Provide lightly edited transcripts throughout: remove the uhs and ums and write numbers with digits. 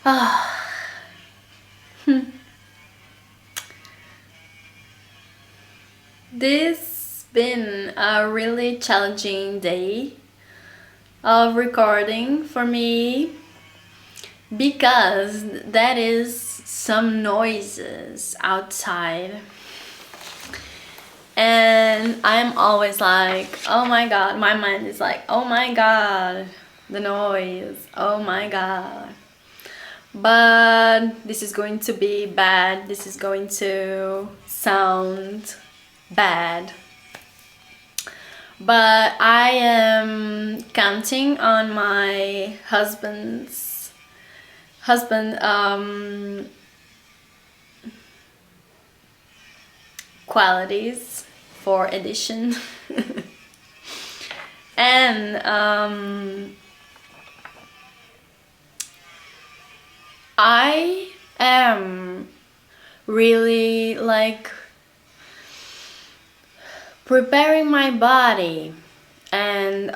Ah, this been a really challenging day of recording for me because that is some noises outside, and I'm always like, oh my god, my mind is like, oh my god, the noise, oh my god. But this is going to be bad, this is going to sound bad. But I am counting on my husband qualities for edition. And I am really like preparing my body and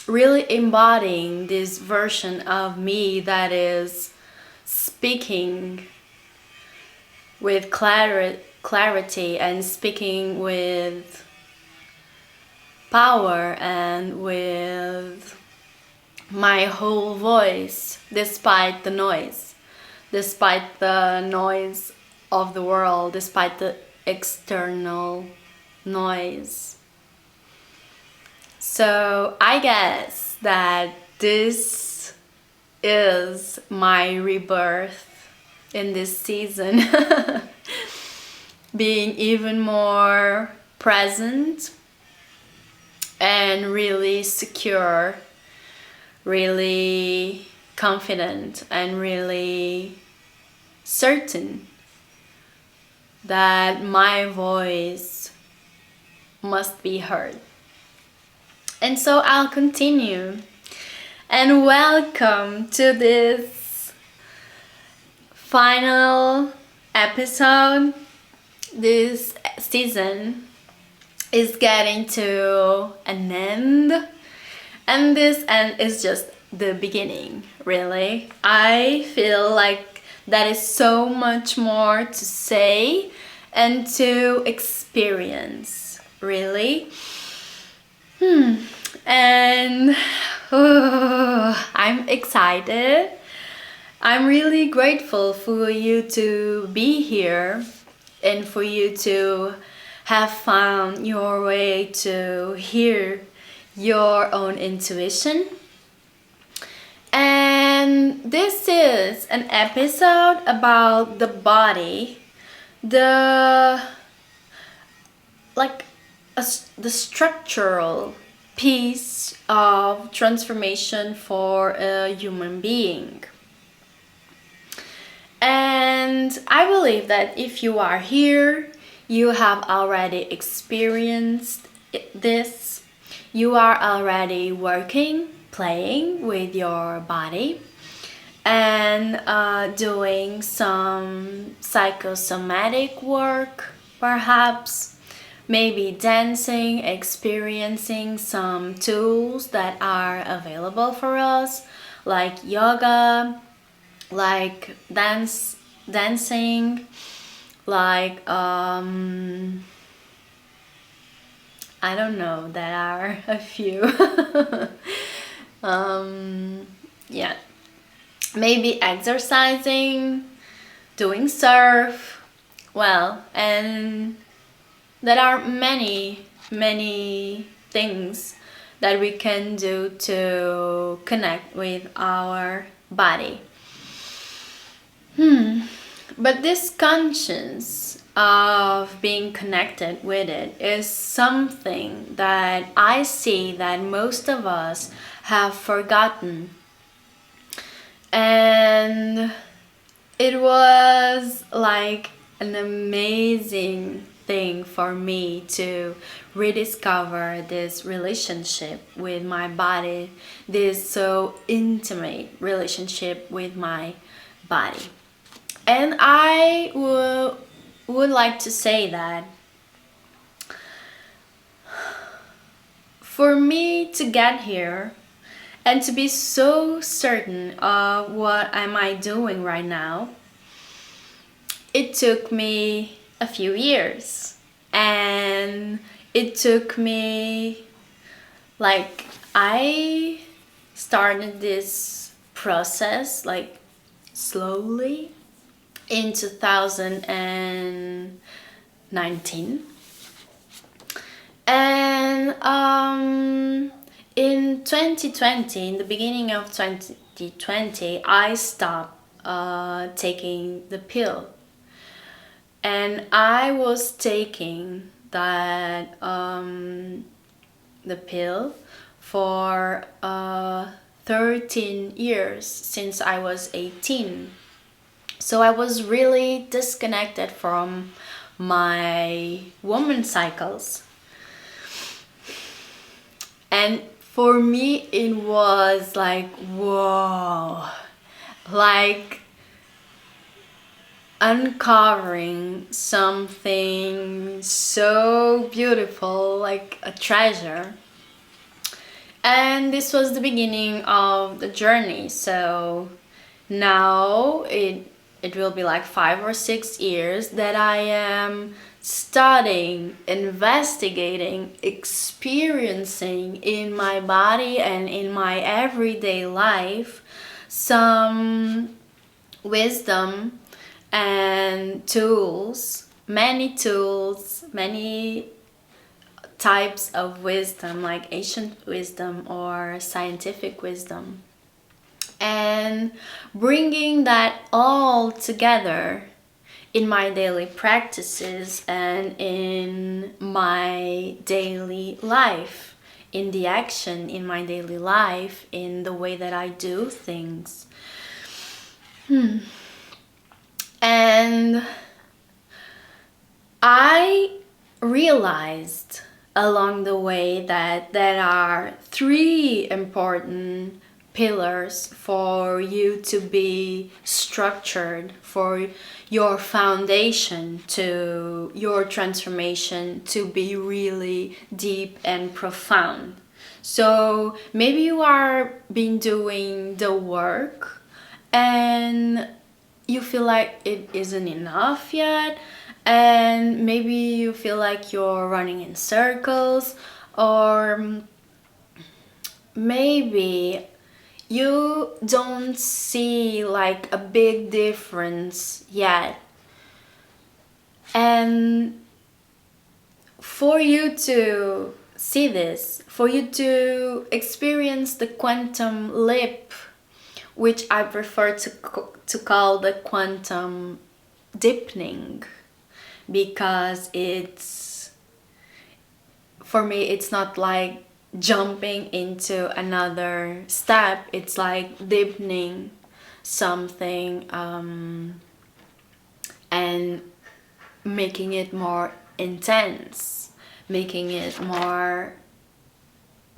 really embodying this version of me that is speaking with clarity and speaking with power and with my whole voice, despite the noise of the world, despite the external noise. So I guess that this is my rebirth in this season. Being even more present and really secure, really confident, and really certain that my voice must be heard. And so I'll continue. And welcome to this final episode. This season is getting to an end, and this end is just the beginning, really. I feel like that is so much more to say and to experience, really. And I'm excited. I'm really grateful for you to be here and for you to have found your way to hear your own intuition. And this is an episode about the body, the structural piece of transformation for a human being. And I believe that if you are here, you have already experienced this. You are already working, playing with your body, and doing some psychosomatic work, perhaps, maybe dancing, experiencing some tools that are available for us, like yoga, like dancing, like I don't know, there are a few. Yeah, maybe exercising, doing surf, well, and there are many things that we can do to connect with our body. But this conscience of being connected with it is something that I see that most of us have forgotten. And it was like an amazing thing for me to rediscover this relationship with my body, this so intimate relationship with my body. And I would like to say that for me to get here And to be so certain of what am I doing right now, it took me a few years. And it took me, like, I started this process like slowly in 2019. And in 2020, in the beginning of 2020, I stopped taking the pill. And I was taking that the pill for 13 years, since I was 18. So I was really disconnected from my woman cycles. And for me, it was like, whoa, like uncovering something so beautiful, like a treasure. And this was the beginning of the journey. So now it will be like 5 or 6 years that I am studying, investigating, experiencing in my body and in my everyday life some wisdom and tools, many types of wisdom, like ancient wisdom or scientific wisdom, and bringing that all together in my daily practices and in my daily life, in the action in my daily life, in the way that I do things. And I realized along the way that there are 3 important pillars for you to be structured, for your foundation to your transformation to be really deep and profound. So maybe you are been doing the work and you feel like it isn't enough yet, and maybe you feel like you're running in circles, or maybe you don't see like a big difference yet. And for you to see this, for you to experience the quantum leap, which I prefer to call the quantum deepening, because it's, for me, it's not like jumping into another step, it's like deepening something and making it more intense, making it more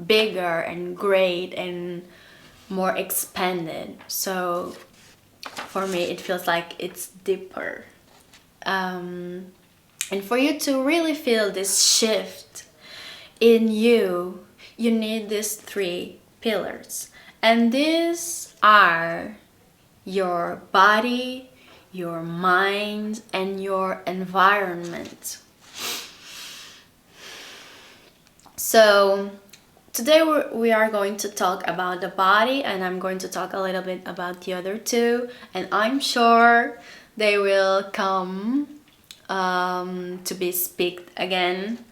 bigger and great and more expanded. So for me it feels like it's deeper, and for you to really feel this shift in you, you need these 3 pillars, and these are your body, your mind, and your environment. So today we are going to talk about the body, and I'm going to talk a little bit about the other 2, and I'm sure they will come to be speaked again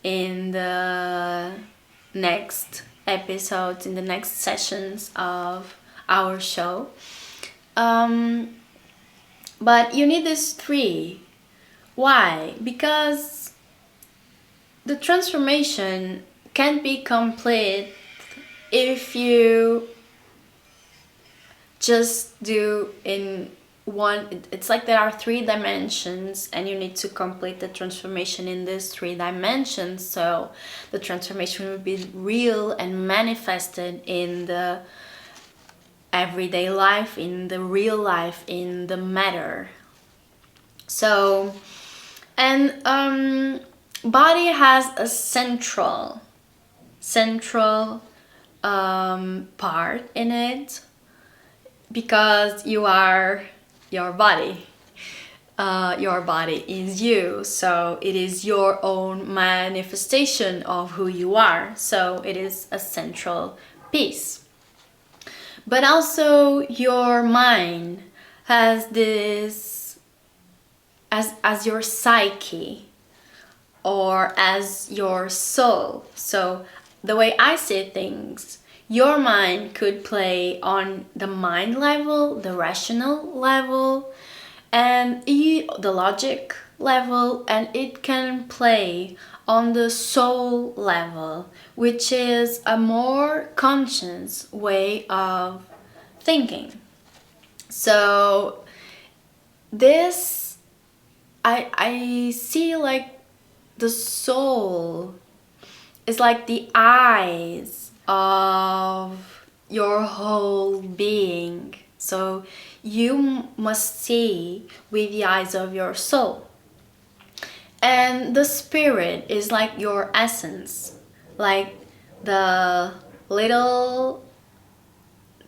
in the next episodes, in the next sessions of our show. But you need these 3. Why? Because the transformation can't be complete if you just do in one. It's like there are 3 dimensions and you need to complete the transformation in these 3 dimensions, so the transformation will be real and manifested in the everyday life, in the real life, in the matter. So, and body has a central part in it, because you are your body. Your body is you, so it is your own manifestation of who you are, so it is a central piece. But also your mind has this as your psyche or as your soul. So the way I see things, your mind could play on the mind level, the rational level, and the logic level, and it can play on the soul level, which is a more conscious way of thinking. So this, I see like the soul is like the eyes of your whole being. So you must see with the eyes of your soul. And the spirit is like your essence, like the little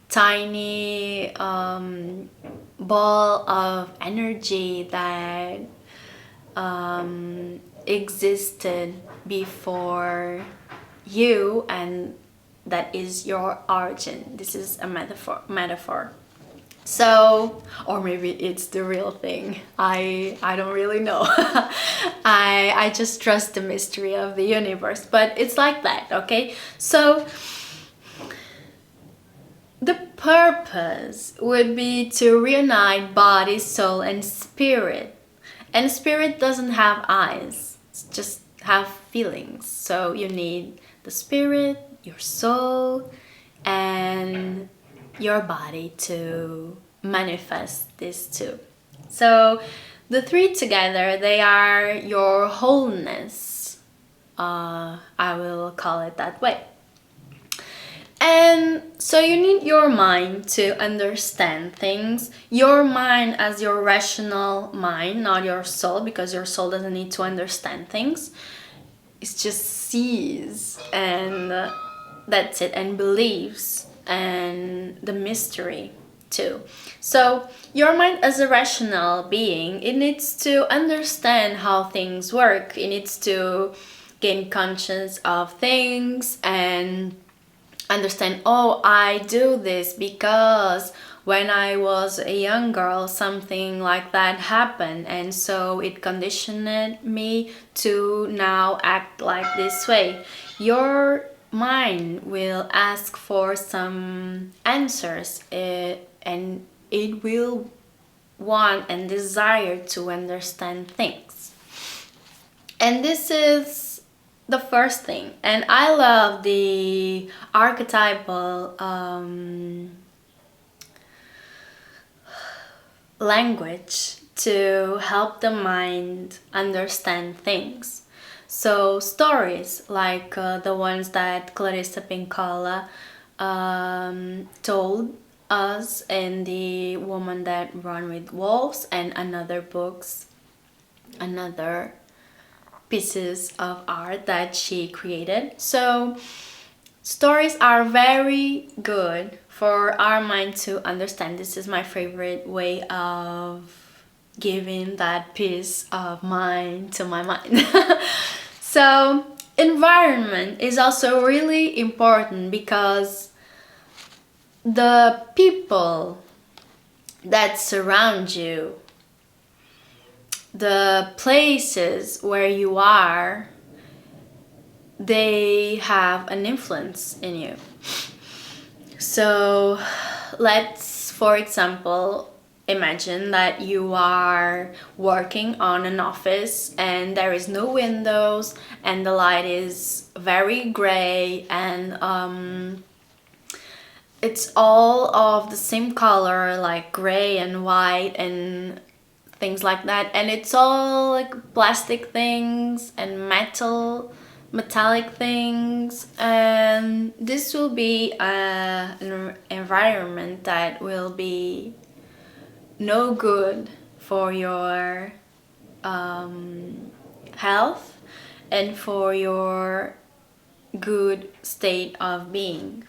tiny ball of energy that existed before you, and that is your origin. This is a metaphor. So, or maybe it's the real thing. I don't really know. I just trust the mystery of the universe, but it's like that, okay? So the purpose would be to reunite body, soul, and spirit. And spirit doesn't have eyes, it's just have feelings. So you need the spirit, your soul, and your body to manifest this too. So the three together, they are your wholeness. I will call it that way. And so you need your mind to understand things. Your mind as your rational mind, not your soul, because your soul doesn't need to understand things. It just sees, and that's it, and believes, and the mystery too. So your mind as a rational being, it needs to understand how things work. It needs to gain conscience of things and understand, oh, I do this because when I was a young girl something like that happened, and so it conditioned me to now act like this way. Your mind will ask for some answers, and it will want and desire to understand things. And this is the first thing. And I love the archetypal language to help the mind understand things. So stories like the ones that Clarissa Pinkola told us in The Woman That Ran with Wolves, and another pieces of art that she created. So stories are very good for our mind to understand. This is my favorite way of giving that peace of mind to my mind. So environment is also really important, because the people that surround you, the places where you are, they have an influence in you. So let's, for example, imagine that you are working on an office and there is no windows and the light is very gray, and it's all of the same color, like gray and white and things like that, and it's all like plastic things and metallic things, and this will be an environment that will be no good for your health and for your good state of being.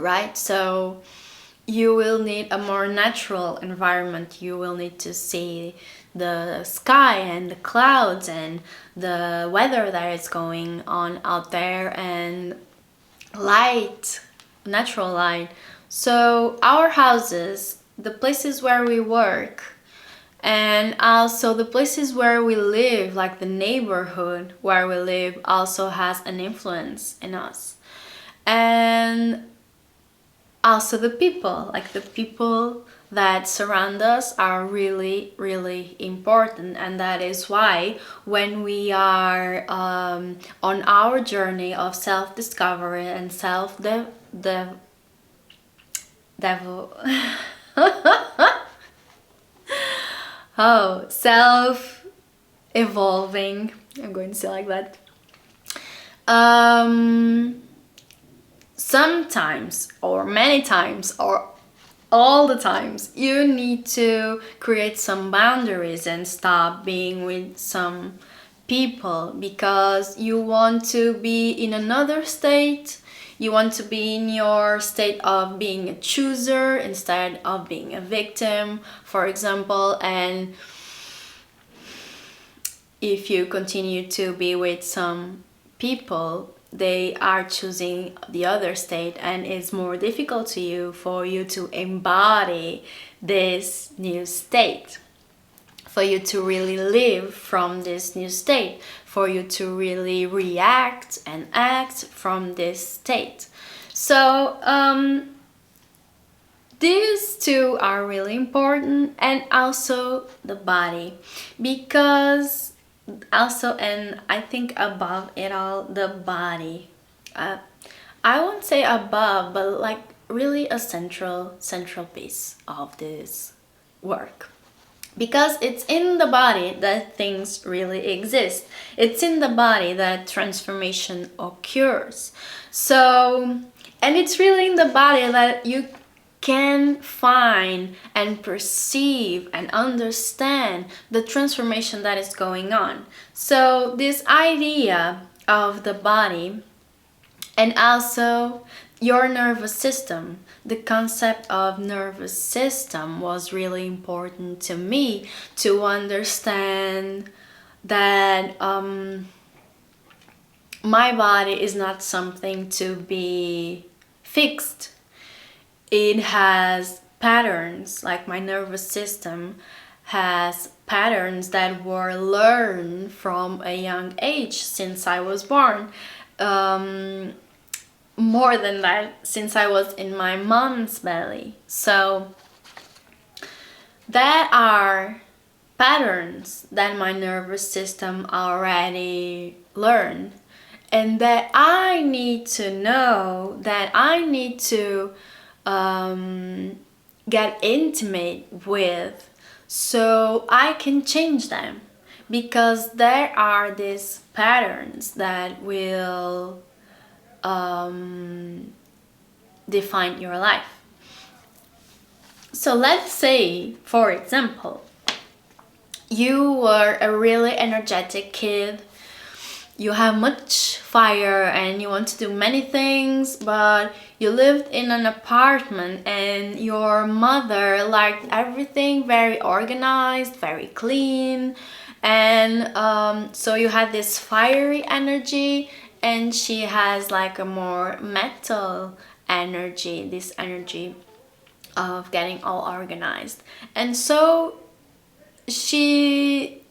right? So you will need a more natural environment. You will need to see the sky and the clouds and the weather that is going on out there, and light, natural light. So our houses, the places where we work, and also the places where we live, like the neighborhood where we live, also has an influence in us. And also the people, like the people that surround us are really, really important. And that is why when we are on our journey of self-discovery and self-evolving, I'm going to say like that, sometimes or many times or all the times you need to create some boundaries and stop being with some people, because you want to be in another state. You want to be in your state of being a chooser instead of being a victim, for example. And if you continue to be with some people, they are choosing the other state, and it's more difficult to you for you to embody this new state, for you to really live from this new state, for you to really react and act from this state. So these two are really important, and also the body, because also, and I think above it all, the body, I won't say above, but like really a central piece of this work, because it's in the body that things really exist. It's in the body that transformation occurs. So, and it's really in the body that you can find and perceive and understand the transformation that is going on. So this idea of the body, and also your nervous system, the concept of nervous system was really important to me, to understand that my body is not something to be fixed. It has patterns, like my nervous system has patterns that were learned from a young age, since I was born. More than that, since I was in my mom's belly. So there are patterns that my nervous system already learned, and that I need to know, that I need to get intimate with, so I can change them, because there are these patterns that will define your life. So let's say, for example, you were a really energetic kid. You have much fire and you want to do many things, but you lived in an apartment and your mother liked everything very organized, very clean, and so you had this fiery energy, and she has like a more metal energy, this energy of getting all organized. And so she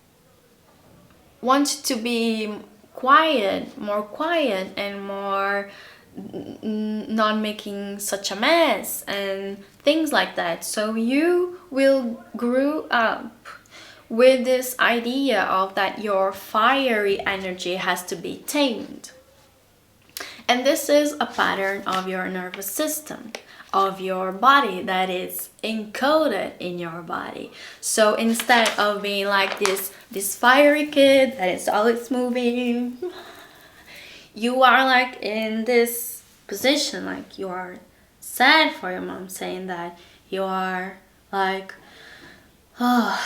wants to be more quiet and more not making such a mess and things like that. So you will grow up with this idea of that your fiery energy has to be tamed. And this is a pattern of your nervous system, of your body, that is encoded in your body. So instead of being like this fiery kid that is always moving, you are like in this position, like you are sad for your mom saying that. You are like, oh,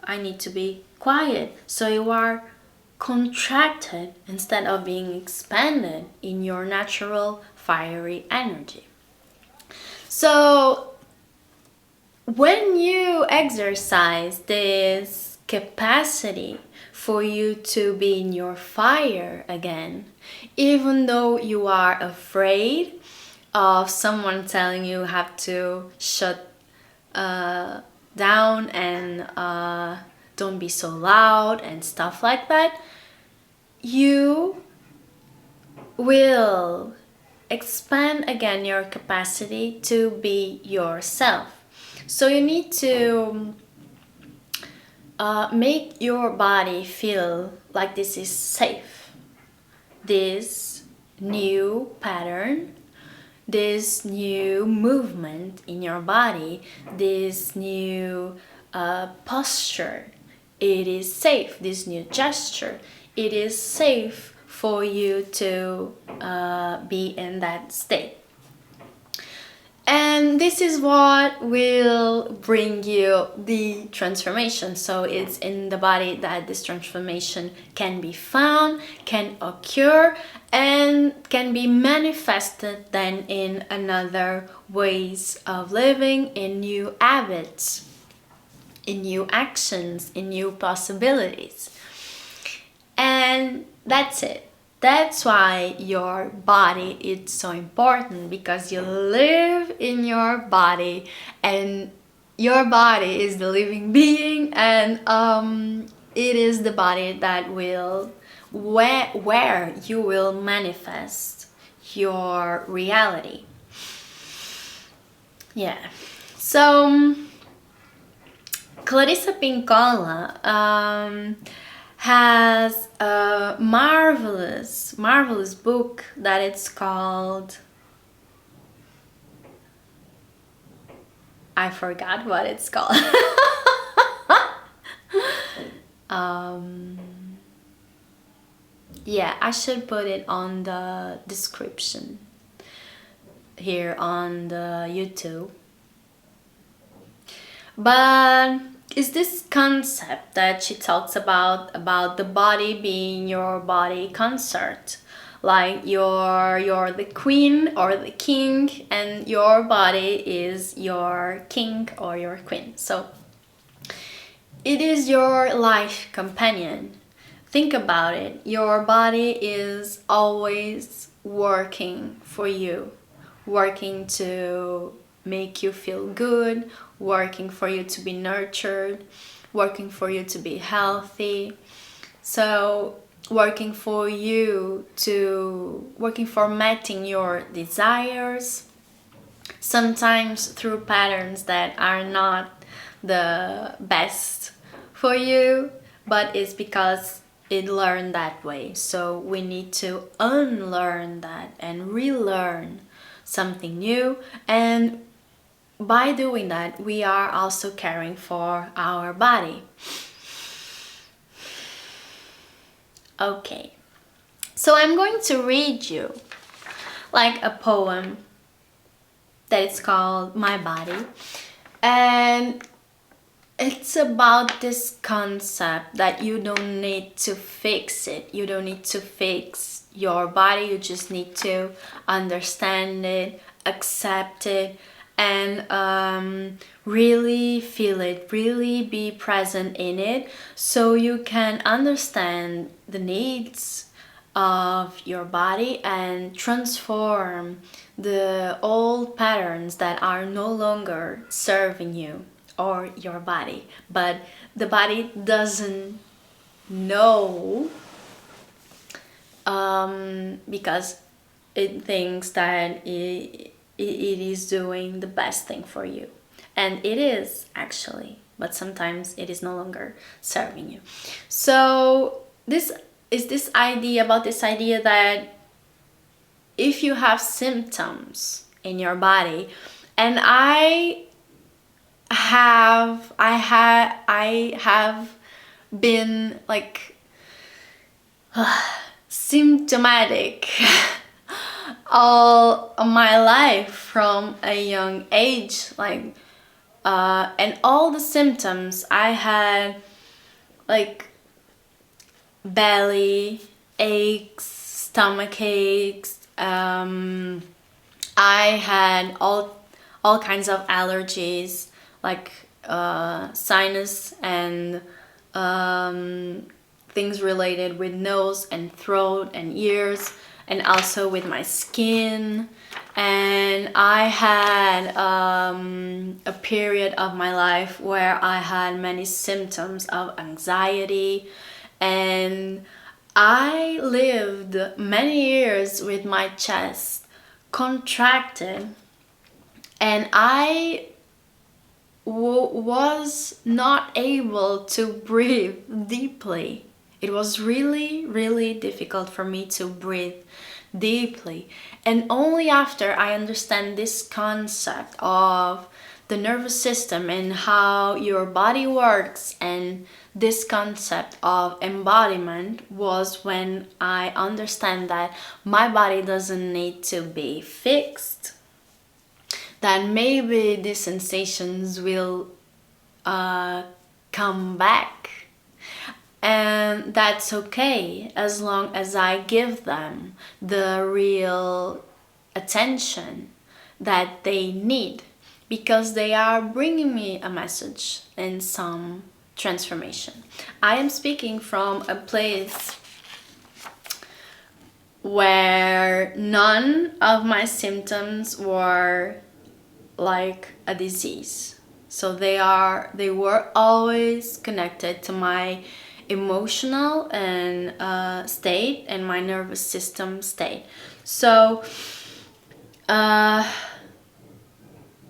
I need to be quiet. So you are contracted instead of being expanded in your natural fiery energy. So when you exercise this capacity for you to be in your fire again, even though you are afraid of someone telling you have to shut down and don't be so loud and stuff like that, you will expand again your capacity to be yourself. So you need to make your body feel like this is safe. This new pattern, this new movement in your body, this new posture, it is safe. This new gesture, it is safe for you to be in that state. And this is what will bring you the transformation. So it's in the body that this transformation can be found, can occur, and can be manifested then in another ways of living, in new habits, in new actions, in new possibilities. And that's it. That's why your body is so important, because you live in your body and your body is the living being, and it is the body that will where you will manifest your reality. Yeah. So Clarissa Pinkola has a marvelous book that it's called, I forgot what it's called. Yeah, I should put it on the description here on the YouTube. But it's this concept that she talks about the body being your body concert. Like you're the queen or the king, and your body is your king or your queen. So it is your life companion. Think about it. Your body is always working for you, working to make you feel good, working for you to be nurtured, working for you to be healthy. So working for matching your desires, sometimes through patterns that are not the best for you, but it's because it learned that way. So we need to unlearn that and relearn something new, and by doing that we are also caring for our body. Okay, so I'm going to read you like a poem that is called My Body, and it's about this concept that you don't need to fix it. You don't need to fix your body. You just need to understand it, accept it, and really feel it, really be present in it, so you can understand the needs of your body and transform the old patterns that are no longer serving you or your body. But the body doesn't know, because it thinks that it is doing the best thing for you, and it is actually, but sometimes it is no longer serving you. So this is this idea that if you have symptoms in your body, and I have been like symptomatic all my life from a young age, like and all the symptoms I had, like belly aches, stomach aches, I had all kinds of allergies, like sinus and things related with nose and throat and ears, and also with my skin. And I had a period of my life where I had many symptoms of anxiety, and I lived many years with my chest contracted, and I was not able to breathe deeply. It was really, really difficult for me to breathe deeply. And only after I understand this concept of the nervous system and how your body works, and this concept of embodiment, was when I understand that my body doesn't need to be fixed, that maybe these sensations will come back, and that's okay as long as I give them the real attention that they need, because they are bringing me a message and some transformation. I am speaking from a place where none of my symptoms were like a disease. So they were always connected to my emotional and state and my nervous system state. So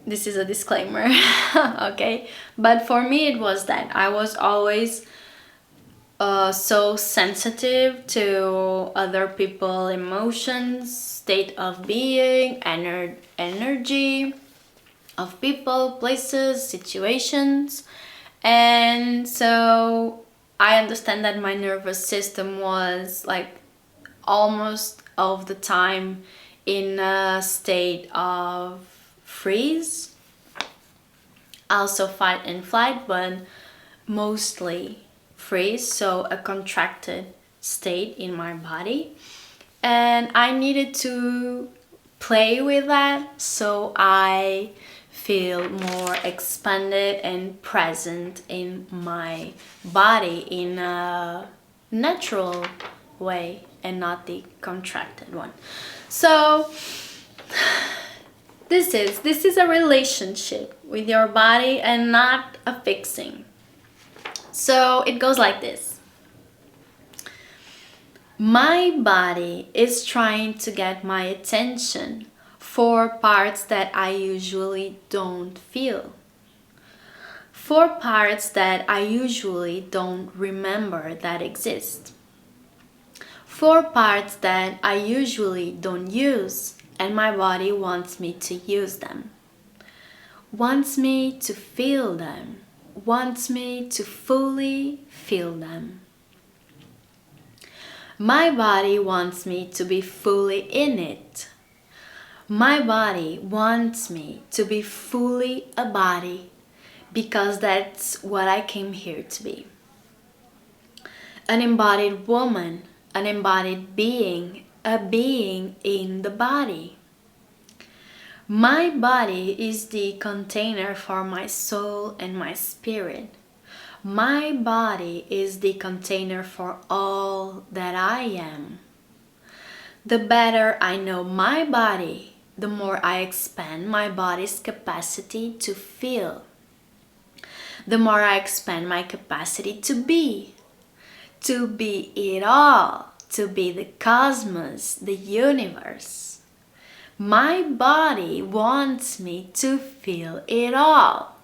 this is a disclaimer. Okay, but for me it was that I was always so sensitive to other people's emotions, state of being, energy of people, places, situations. And so I understand that my nervous system was like almost all of the time in a state of freeze, also fight and flight, but mostly freeze, so a contracted state in my body. And I needed to play with that so I feel more expanded and present in my body in a natural way and not the contracted one. So this is a relationship with your body and not a fixing. So it goes like this. My body is trying to get my attention for parts that I usually don't feel, for parts that I usually don't remember that exist, for parts that I usually don't use, and my body wants me to use them, wants me to feel them, wants me to fully feel them. My body wants me to be fully in it. My body wants me to be fully a body, because that's what I came here to be. An embodied woman, an embodied being, a being in the body. My body is the container for my soul and my spirit. My body is the container for all that I am. The better I know my body, the more I expand my body's capacity to feel. The more I expand my capacity to be it all, to be the cosmos, the universe. My body wants me to feel it all.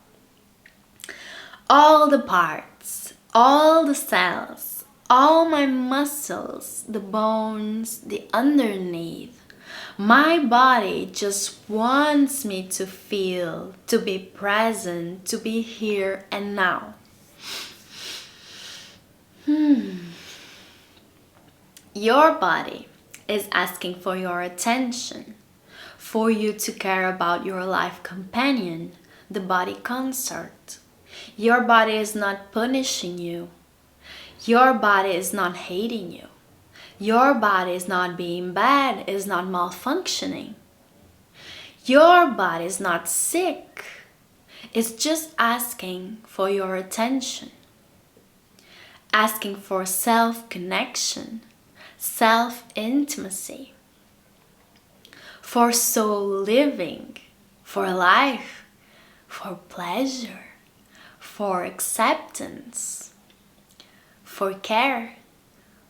All the parts, all the cells, all my muscles, the bones, the underneath. My body just wants me to feel, to be present, to be here and now. Your body is asking for your attention, for you to care about your life companion, the body concert. Your body is not punishing you. Your body is not hating you. Your body is not being bad, is not malfunctioning. Your body is not sick. It's just asking for your attention, asking for self-connection, self-intimacy, for soul living, for life, for pleasure, for acceptance, for care,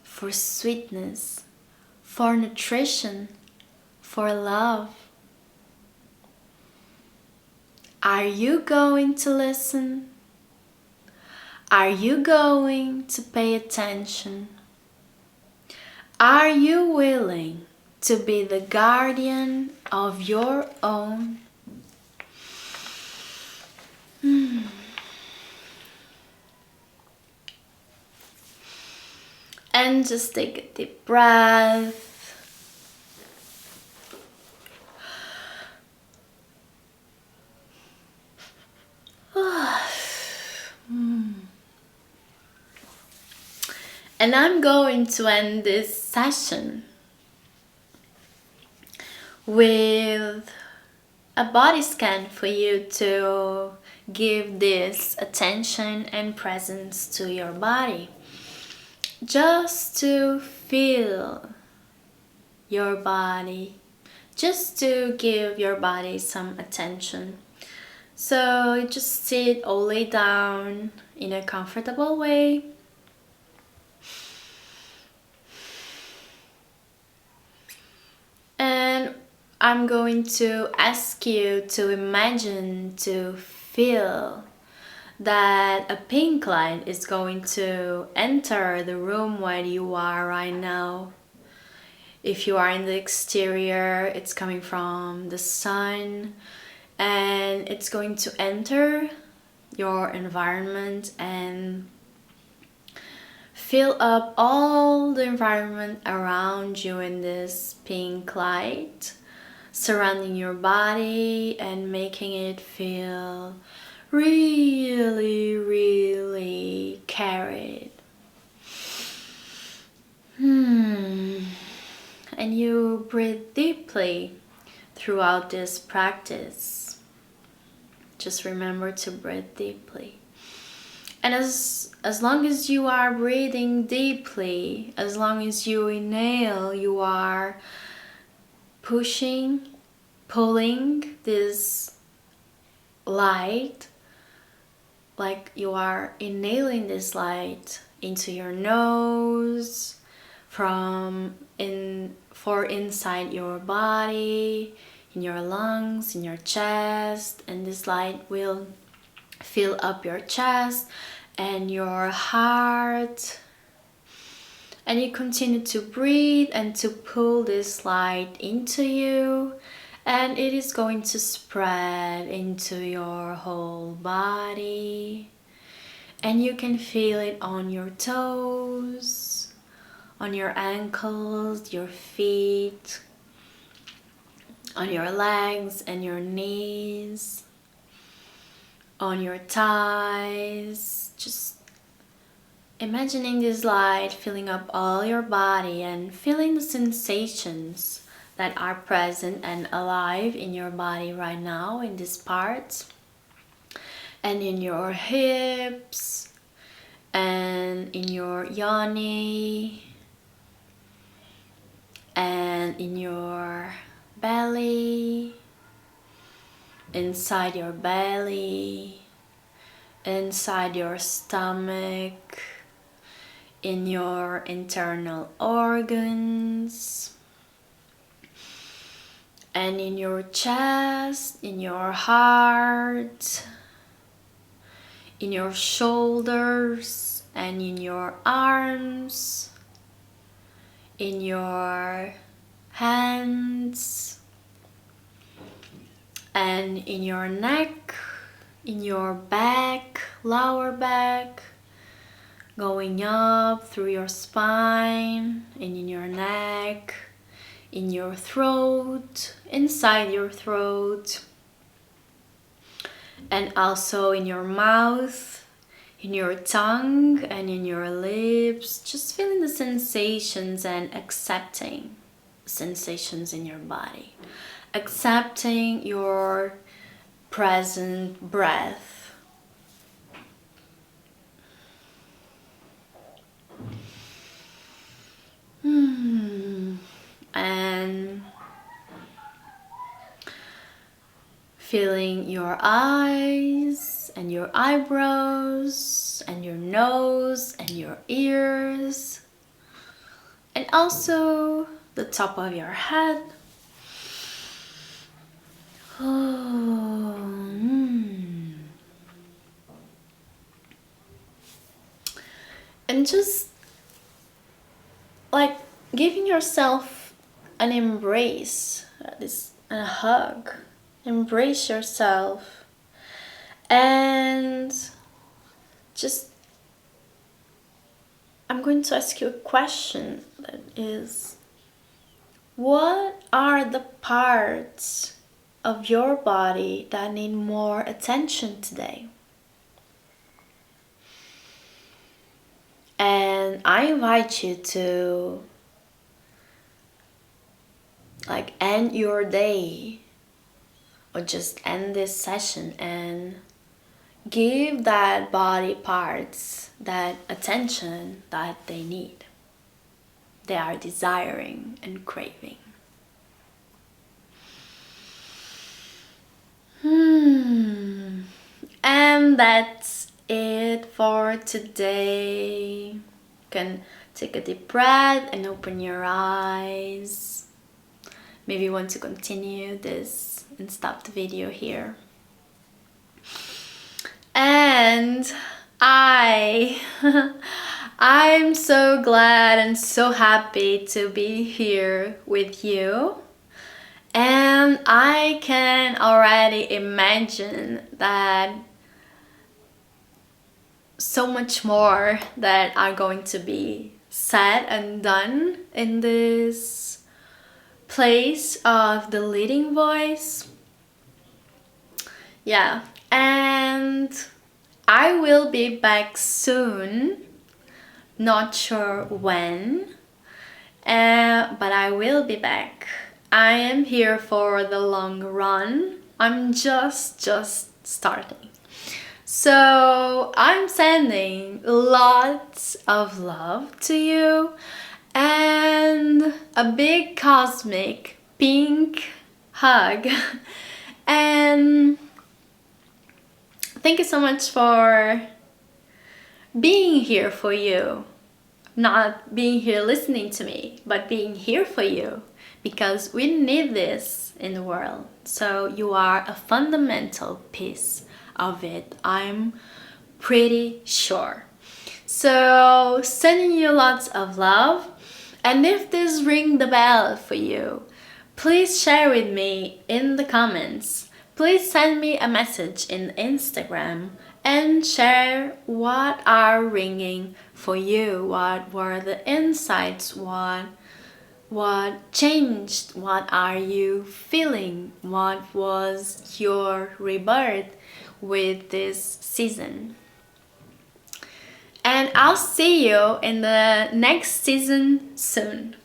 for sweetness, for nutrition, for love. Are you going to listen? Are you going to pay attention? Are you willing to be the guardian of your own? And just take a deep breath. And I'm going to end this session with a body scan for you to give this attention and presence to your body. Just to feel your body, just to give your body some attention. So you just sit or lay down in a comfortable way. And I'm going to ask you to imagine, to feel that a pink light is going to enter the room where you are right now. If you are in the exterior, it's coming from the sun, and it's going to enter your environment and fill up all the environment around you in this pink light, surrounding your body and making it feel really, really carried. And you breathe deeply throughout this practice. Just remember to breathe deeply. And as long as you are breathing deeply, as long as you inhale, you are pushing, pulling this light, like you are inhaling this light into your nose, for inside your body, in your lungs, in your chest, and this light will fill up your chest and your heart. And you continue to breathe and to pull this light into you, and it is going to spread into your whole body. And you can feel it on your toes, on your ankles, your feet, on your legs and your knees, on your thighs. Just imagining this light filling up all your body and feeling the sensations that are present and alive in your body right now in this part, and in your hips, and in your yoni, and in your belly, inside your belly, inside your stomach, in your internal organs, and in your chest, in your heart, in your shoulders, and in your arms, in your hands, and in your neck, in your back, lower back, going up through your spine, and in your neck, in your throat, inside your throat, and also in your mouth, in your tongue, and in your lips. Just feeling the sensations and accepting the sensations in your body. accepting your present breath. And feeling your eyes and your eyebrows and your nose and your ears, and also the top of your head. And just like giving yourself an embrace, a hug. Embrace yourself and just, I'm going to ask you a question that is, what are the parts of your body that need more attention today? And I invite you to like end your day or just end this session and give that body parts that attention that they need, they are desiring and craving. And that's it for today. You can take a deep breath and open your eyes. Maybe you want to continue this and stop the video here. And I'm so glad and so happy to be here with you. And I can already imagine that so much more that are going to be said and done in this place of the leading voice. Yeah, and I will be back soon, not sure when, but I will be back. I am here for the long run. I'm just starting. So I'm sending lots of love to you and a big cosmic pink hug. And thank you so much for being here for you. Not being here listening to me, but being here for you. Because we need this in the world. So you are a fundamental piece of it, I'm pretty sure. So sending you lots of love. And if this ring the bell for you, please share with me in the comments. Please send me a message in Instagram and share what are ringing for you. What were the insights? What changed? What are you feeling? What was your rebirth with this season? And I'll see you in the next season soon.